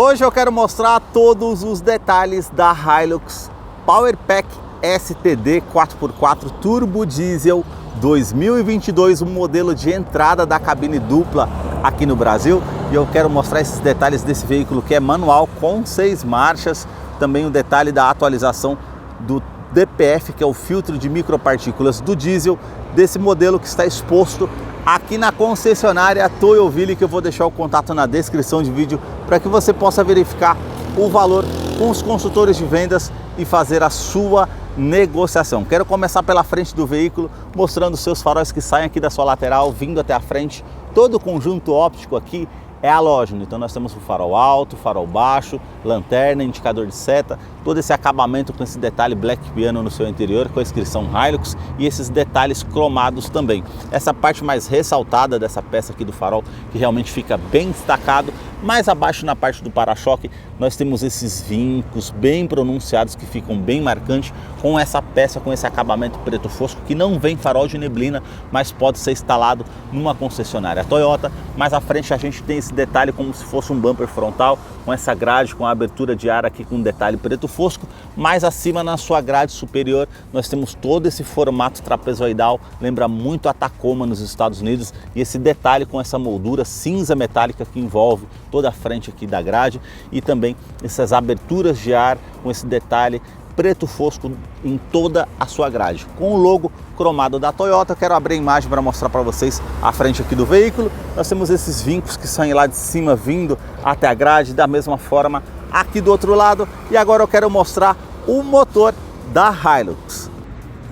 Hoje eu quero mostrar todos os detalhes da Hilux Powerpack STD 4x4 Turbo Diesel 2022, um modelo de entrada da cabine dupla aqui no Brasil. E eu quero mostrar esses detalhes desse veículo que é manual com 6 marchas, também o detalhe da atualização do DPF, que é o filtro de micropartículas do diesel, desse modelo que está exposto aqui na concessionária Toyoville, que eu vou deixar o contato na descrição de vídeo para que você possa verificar o valor com os consultores de vendas e fazer a sua negociação. Quero começar pela frente do veículo, mostrando os seus faróis que saem aqui da sua lateral, vindo até a frente. Todo o conjunto óptico aqui é halógeno, então nós temos o farol alto, farol baixo, lanterna, indicador de seta, todo esse acabamento com esse detalhe Black Piano no seu interior, com a inscrição Hilux e esses detalhes cromados também. Essa parte mais ressaltada dessa peça aqui do farol, que realmente fica bem destacado. Mais abaixo na parte do para-choque nós temos esses vincos bem pronunciados que ficam bem marcantes com essa peça, com esse acabamento preto fosco, que não vem farol de neblina, mas pode ser instalado numa concessionária Toyota. Mais à frente a gente tem esse detalhe como se fosse um bumper frontal, com essa grade, com a abertura de ar aqui com um detalhe preto fosco. Mais acima na sua grade superior nós temos todo esse formato trapezoidal, lembra muito a Tacoma nos Estados Unidos, e esse detalhe com essa moldura cinza metálica que envolve toda a frente aqui da grade, e também essas aberturas de ar com esse detalhe preto fosco em toda a sua grade, com o logo cromado da Toyota. Quero abrir a imagem para mostrar para vocês a frente aqui do veículo. Nós temos esses vincos que saem lá de cima vindo até a grade, da mesma forma aqui do outro lado. E agora eu quero mostrar o motor da Hilux.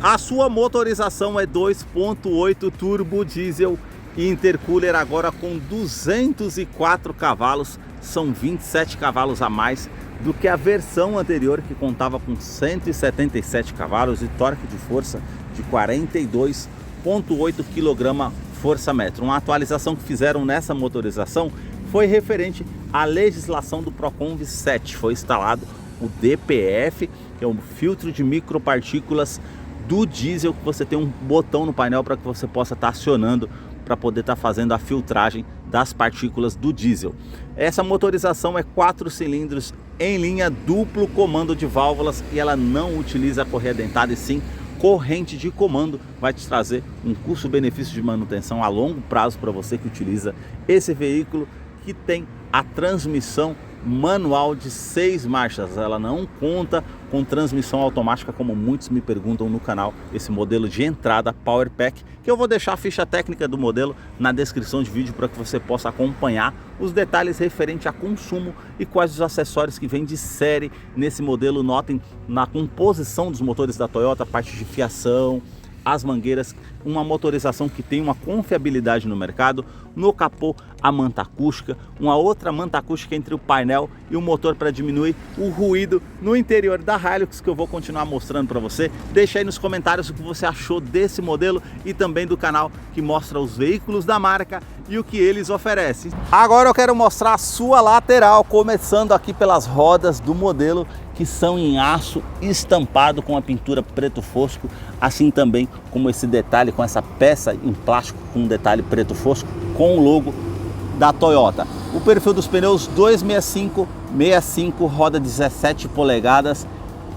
A sua motorização é 2.8 turbo diesel e intercooler, agora com 204 cavalos, são 27 cavalos a mais do que a versão anterior, que contava com 177 cavalos e torque de força de 42,8 kgfm. Uma atualização que fizeram nessa motorização foi referente à legislação do Proconv 7. Foi instalado o DPF, que é um filtro de micropartículas do diesel, que você tem um botão no painel para que você possa estar acionando para poder estar fazendo a filtragem das partículas do diesel. Essa motorização é 4 cilindros em linha, duplo comando de válvulas, e ela não utiliza correia dentada e sim corrente de comando. Vai te trazer um custo-benefício de manutenção a longo prazo para você que utiliza esse veículo, que tem a transmissão manual de 6 marchas. Ela não conta com transmissão automática, como muitos me perguntam no canal. Esse modelo de entrada Powerpack, que eu vou deixar a ficha técnica do modelo na descrição de vídeo para que você possa acompanhar os detalhes referente a consumo e quais os acessórios que vêm de série nesse modelo. Notem na composição dos motores da Toyota, a parte de fiação, as mangueiras, uma motorização que tem uma confiabilidade no mercado. No capô, a manta acústica, uma outra manta acústica entre o painel e o motor para diminuir o ruído no interior da Hilux, que eu vou continuar mostrando para você. Deixa aí nos comentários o que você achou desse modelo e também do canal que mostra os veículos da marca e o que eles oferecem. Agora eu quero mostrar a sua lateral, começando aqui pelas rodas do modelo, que são em aço estampado com a pintura preto fosco, assim também como esse detalhe com essa peça em plástico com um detalhe preto fosco com o logo da Toyota. O perfil dos pneus 265/65, roda 17 polegadas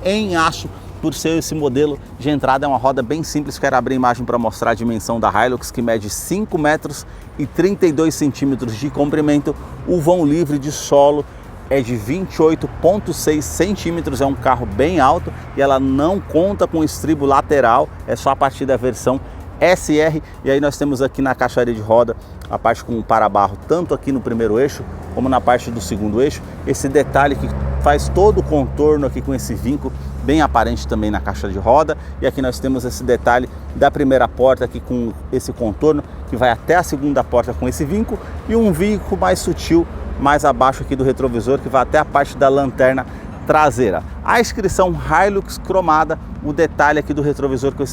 em aço. Por ser esse modelo de entrada, é uma roda bem simples. Quero abrir a imagem para mostrar a dimensão da Hilux, que mede 5 metros e 32 centímetros de comprimento. O vão livre de solo é de 28,6 centímetros, é um carro bem alto, e ela não conta com estribo lateral, é só a partir da versão SR. E aí nós temos aqui na caixaria de roda a parte com o para-barro, tanto aqui no primeiro eixo como na parte do segundo eixo. Esse detalhe que faz todo o contorno aqui com esse vinco bem aparente também na caixa de roda. E aqui nós temos esse detalhe da primeira porta aqui com esse contorno que vai até a segunda porta com esse vinco, e um vinco mais sutil mais abaixo aqui do retrovisor que vai até a parte da lanterna traseira. A inscrição Hilux cromada, o detalhe aqui do retrovisor com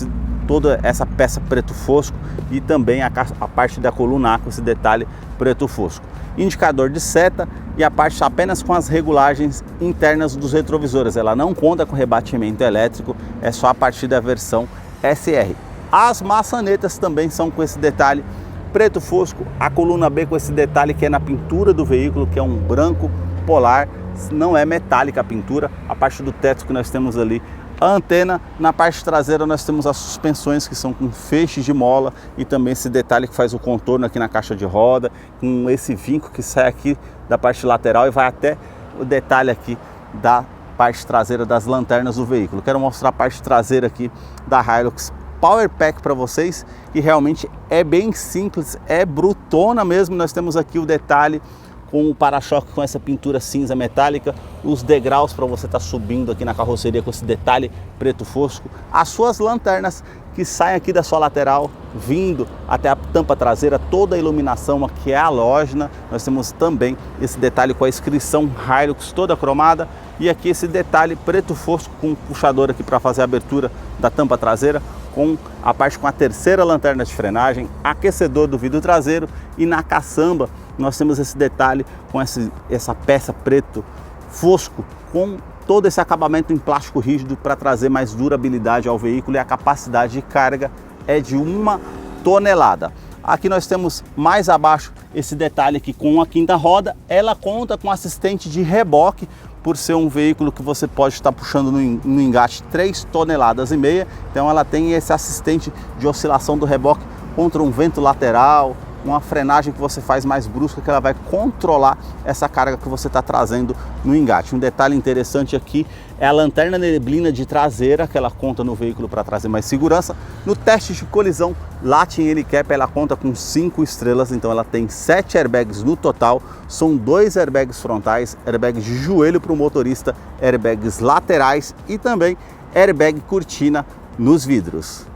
toda essa peça preto fosco, e também a parte da coluna A com esse detalhe preto fosco. Indicador de seta e a parte apenas com as regulagens internas dos retrovisores. Ela não conta com rebatimento elétrico, é só a partir da versão SR. As maçanetas também são com esse detalhe preto fosco, a coluna B com esse detalhe que é na pintura do veículo, que é um branco polar, não é metálica a pintura. A parte do teto que nós temos ali, a antena. Na parte traseira nós temos as suspensões que são com feixes de mola e também esse detalhe que faz o contorno aqui na caixa de roda, com esse vinco que sai aqui da parte lateral e vai até o detalhe aqui da parte traseira das lanternas do veículo. Quero mostrar a parte traseira aqui da Hilux Power Pack para vocês, que realmente é bem simples, é brutona mesmo. Nós temos aqui o detalhe com o para-choque com essa pintura cinza metálica, os degraus para você estar subindo aqui na carroceria com esse detalhe preto fosco, as suas lanternas que saem aqui da sua lateral, vindo até a tampa traseira, toda a iluminação aqui é halógena. Nós temos também esse detalhe com a inscrição Hilux toda cromada e aqui esse detalhe preto fosco com um puxador aqui para fazer a abertura da tampa traseira, com a parte com a terceira lanterna de frenagem, aquecedor do vidro traseiro e na caçamba nós temos esse detalhe com essa peça preto fosco com todo esse acabamento em plástico rígido para trazer mais durabilidade ao veículo, e a capacidade de carga é de 1 tonelada. Aqui nós temos mais abaixo esse detalhe aqui com a quinta roda, ela conta com assistente de reboque, por ser um veículo que você pode estar puxando no engate 3,5 toneladas, então ela tem esse assistente de oscilação do reboque contra um vento lateral, uma frenagem que você faz mais brusca, que ela vai controlar essa carga que você está trazendo no engate. Um detalhe interessante aqui é a lanterna neblina de traseira, que ela conta no veículo para trazer mais segurança. No teste de colisão, Latin Helicap, ela conta com 5 estrelas, então ela tem 7 airbags no total, são 2 airbags frontais, airbags de joelho para o motorista, airbags laterais e também airbag cortina nos vidros.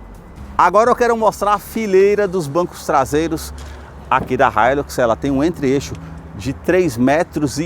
Agora eu quero mostrar a fileira dos bancos traseiros aqui da Hilux. Ela tem um entre-eixo de 3,8 metros,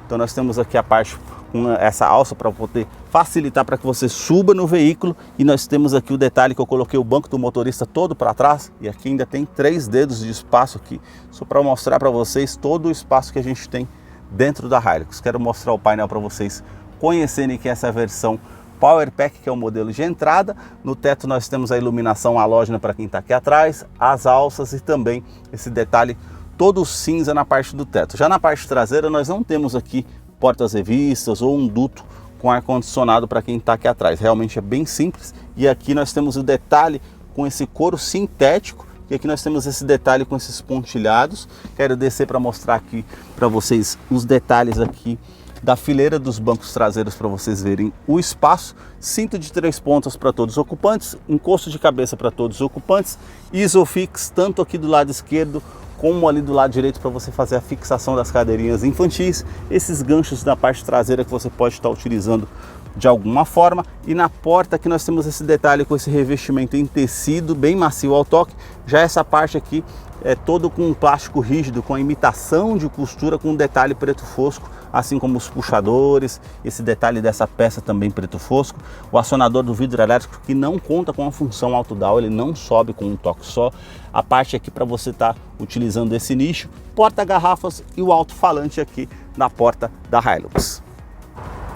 então nós temos aqui a parte com essa alça para poder facilitar para que você suba no veículo, e nós temos aqui o detalhe que eu coloquei o banco do motorista todo para trás, e aqui ainda tem 3 dedos de espaço aqui, só para mostrar para vocês todo o espaço que a gente tem dentro da Hilux. Quero mostrar o painel para vocês conhecerem que essa versão Power Pack, que é o modelo de entrada. No teto nós temos a iluminação halógena para quem está aqui atrás, as alças e também esse detalhe todo cinza na parte do teto. Já na parte traseira nós não temos aqui portas revistas ou um duto com ar-condicionado para quem está aqui atrás. Realmente é bem simples. E aqui nós temos o detalhe com esse couro sintético, e aqui nós temos esse detalhe com esses pontilhados. Quero descer para mostrar aqui para vocês os detalhes aqui da fileira dos bancos traseiros para vocês verem o espaço. Cinto de 3 pontas para todos os ocupantes, encosto de cabeça para todos os ocupantes, Isofix tanto aqui do lado esquerdo como ali do lado direito para você fazer a fixação das cadeirinhas infantis, esses ganchos na parte traseira que você pode estar utilizando de alguma forma. E na porta aqui nós temos esse detalhe com esse revestimento em tecido bem macio ao toque. Já essa parte aqui é todo com um plástico rígido, com a imitação de costura, com um detalhe preto fosco, assim como os puxadores, esse detalhe dessa peça também preto fosco. O acionador do vidro elétrico, que não conta com a função auto-down, ele não sobe com um toque só. A parte aqui para você estar utilizando esse nicho, porta-garrafas e o alto-falante aqui na porta da Hilux.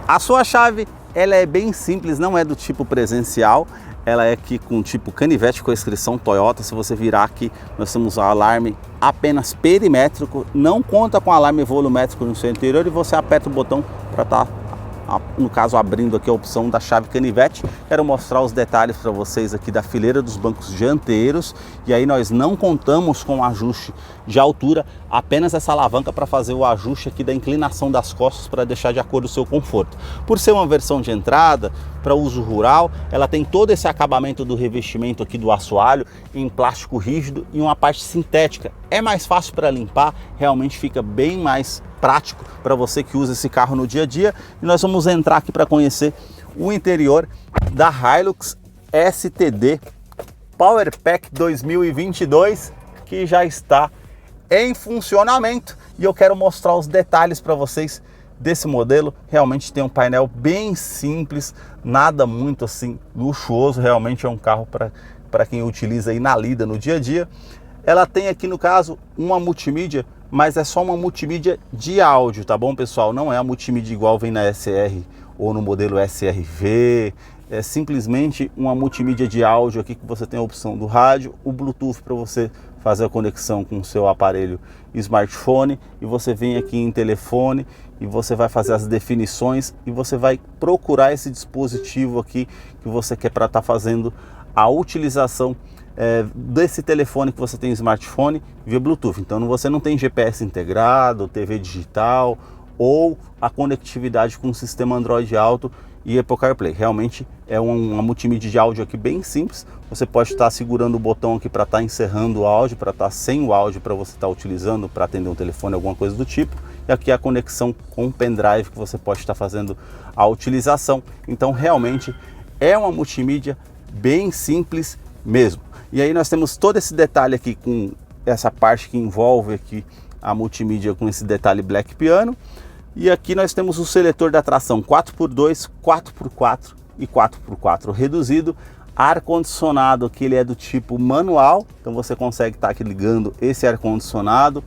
A sua chave, ela é bem simples, não é do tipo presencial. Ela é aqui com tipo canivete com a inscrição Toyota. Se você virar aqui, nós temos o alarme apenas perimétrico, não conta com alarme volumétrico no seu interior, e você aperta o botão para estar, no caso, abrindo aqui a opção da chave canivete. Quero mostrar os detalhes para vocês aqui da fileira dos bancos dianteiros, e aí nós não contamos com ajuste de altura, apenas essa alavanca para fazer o ajuste aqui da inclinação das costas para deixar de acordo com o seu conforto. Por ser uma versão de entrada para uso rural, ela tem todo esse acabamento do revestimento aqui do assoalho em plástico rígido e uma parte sintética. É mais fácil para limpar, realmente fica bem mais prático para você que usa esse carro no dia a dia. E nós vamos entrar aqui para conhecer o interior da Hilux STD Power Pack 2022, que já está em funcionamento, e eu quero mostrar os detalhes para vocês desse modelo. Realmente tem um painel bem simples, nada muito assim luxuoso, realmente é um carro para quem utiliza aí na lida, no dia a dia. Ela tem aqui no caso uma multimídia, mas é só uma multimídia de áudio, tá bom pessoal? Não é a multimídia igual vem na SR ou no modelo SR-V, é simplesmente uma multimídia de áudio aqui que você tem a opção do rádio, o Bluetooth para você fazer a conexão com o seu aparelho smartphone, e você vem aqui em telefone e você vai fazer as definições e você vai procurar esse dispositivo aqui que você quer para estar fazendo a utilização desse telefone que você tem smartphone via Bluetooth. Então você não tem GPS integrado, TV digital ou a conectividade com o sistema Android Auto e Apple CarPlay. Realmente é uma multimídia de áudio aqui bem simples. Você pode estar segurando o botão aqui para estar encerrando o áudio, para estar sem o áudio para você estar utilizando para atender um telefone, alguma coisa do tipo. E aqui a conexão com o pendrive que você pode estar fazendo a utilização. Então realmente é uma multimídia bem simples mesmo. E aí nós temos todo esse detalhe aqui com essa parte que envolve aqui a multimídia com esse detalhe Black Piano. E aqui nós temos o seletor da tração 4x2, 4x4 e 4x4 reduzido. Ar-condicionado que ele é do tipo manual, então você consegue estar aqui ligando esse ar-condicionado.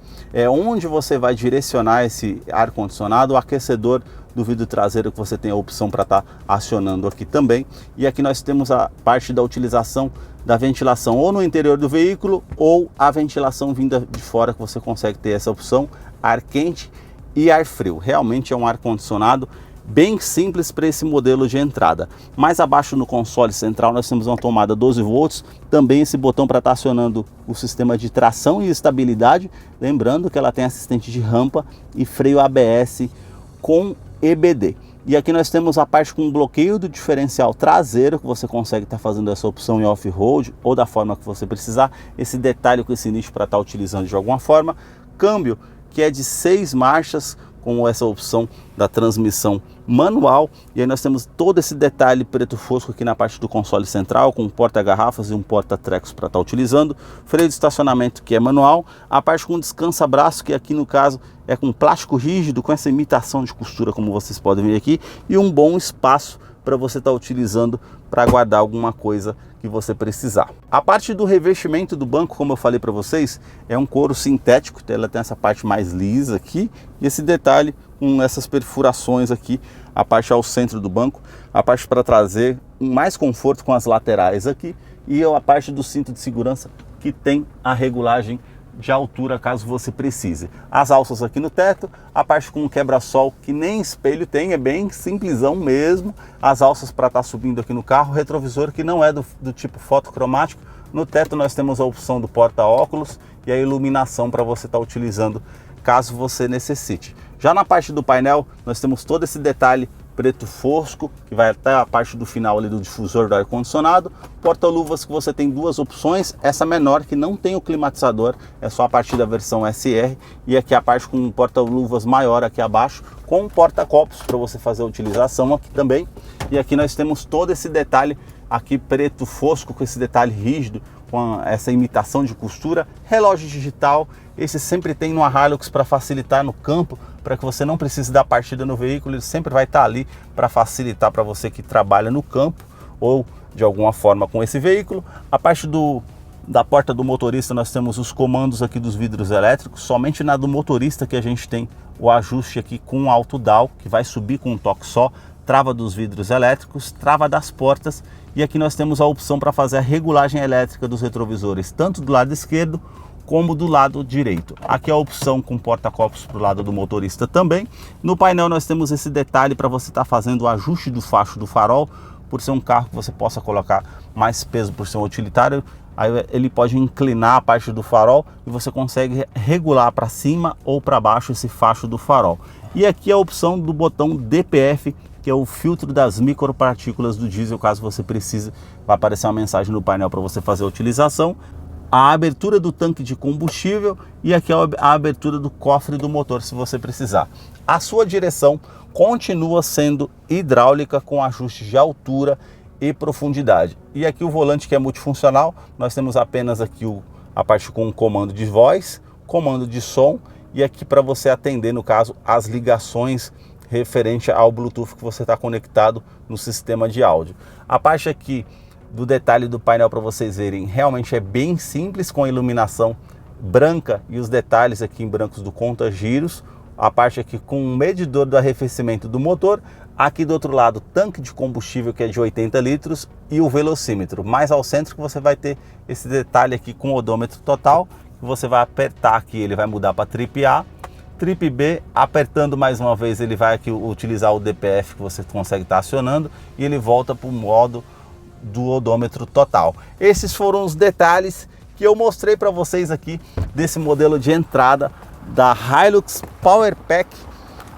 Onde você vai direcionar esse ar-condicionado, o aquecedor do vidro traseiro que você tem a opção para estar acionando aqui também. E aqui nós temos a parte da utilização da ventilação ou no interior do veículo ou a ventilação vinda de fora, que você consegue ter essa opção, ar quente e ar frio. Realmente é um ar-condicionado bem simples para esse modelo de entrada. Mais abaixo no console central nós temos uma tomada 12 volts, também esse botão para estar acionando o sistema de tração e estabilidade, lembrando que ela tem assistente de rampa e freio ABS com EBD. E aqui nós temos a parte com bloqueio do diferencial traseiro, que você consegue estar fazendo essa opção em off-road ou da forma que você precisar, esse detalhe com esse nicho para estar utilizando de alguma forma. Câmbio que é de 6 marchas, com essa opção da transmissão manual. E aí nós temos todo esse detalhe preto fosco aqui na parte do console central, com um porta-garrafas e um porta-trecos para estar utilizando. Freio de estacionamento que é manual. A parte com descansa-braço, que aqui no caso é com plástico rígido, com essa imitação de costura, como vocês podem ver aqui. E um bom espaço para você estar utilizando para guardar alguma coisa que você precisar. A parte do revestimento do banco, como eu falei para vocês, é um couro sintético, ela tem essa parte mais lisa aqui e esse detalhe com essas perfurações aqui, a parte ao centro do banco, a parte para trazer mais conforto com as laterais aqui e a parte do cinto de segurança que tem a regulagem de altura caso você precise. As alças aqui no teto, a parte com quebra-sol que nem espelho tem, é bem simplesão mesmo. As alças para estar subindo aqui no carro, retrovisor que não é do tipo fotocromático. No teto nós temos a opção do porta-óculos e a iluminação para você estar utilizando caso você necessite. Já na parte do painel nós temos todo esse detalhe preto fosco, que vai até a parte do final ali do difusor do ar-condicionado. Porta-luvas que você tem duas opções, essa menor que não tem o climatizador, é só a partir da versão SR, e aqui a parte com um porta-luvas maior aqui abaixo, com um porta-copos para você fazer a utilização aqui também. E aqui nós temos todo esse detalhe aqui preto fosco, com esse detalhe rígido, com essa imitação de costura. Relógio digital, esse sempre tem no Hilux para facilitar no campo, para que você não precise dar partida no veículo, ele sempre vai estar ali para facilitar para você que trabalha no campo ou de alguma forma com esse veículo. A parte da porta do motorista nós temos os comandos aqui dos vidros elétricos, somente na do motorista que a gente tem o ajuste aqui com alto down, que vai subir com um toque só, trava dos vidros elétricos, trava das portas, e aqui nós temos a opção para fazer a regulagem elétrica dos retrovisores, tanto do lado esquerdo como do lado direito. Aqui é a opção com porta-copos para o lado do motorista também. No painel nós temos esse detalhe para você estar fazendo o ajuste do facho do farol, por ser um carro que você possa colocar mais peso por ser um utilitário, aí ele pode inclinar a parte do farol e você consegue regular para cima ou para baixo esse facho do farol. E aqui é a opção do botão DPF, que é o filtro das micropartículas do diesel, caso você precise, vai aparecer uma mensagem no painel para você fazer a utilização. A abertura do tanque de combustível e aqui a abertura do cofre do motor, se você precisar. A sua direção continua sendo hidráulica com ajustes de altura e profundidade. E aqui o volante que é multifuncional, nós temos apenas aqui a parte com comando de voz, comando de som e aqui para você atender, no caso, as ligações referente ao Bluetooth que você está conectado no sistema de áudio. A parte aqui do detalhe do painel para vocês verem, realmente é bem simples, com a iluminação branca e os detalhes aqui em brancos do conta-giros, a parte aqui com um medidor do arrefecimento do motor. Aqui do outro lado, tanque de combustível que é de 80 litros e o velocímetro. Mais ao centro que você vai ter esse detalhe aqui com o odômetro total. Você vai apertar aqui, ele vai mudar para trip A, trip B. Apertando mais uma vez, ele vai aqui utilizar o DPF que você consegue estar acionando e ele volta para o modo do odômetro total. Esses foram os detalhes que eu mostrei para vocês aqui desse modelo de entrada da Hilux PowerPack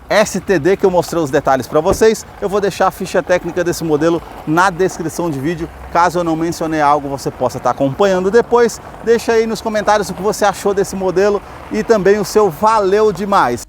STD, que eu mostrei os detalhes para vocês. Eu vou deixar a ficha técnica desse modelo na descrição de vídeo. Caso eu não mencionei algo, você possa estar acompanhando depois. Deixa aí nos comentários o que você achou desse modelo e também o seu valeu demais.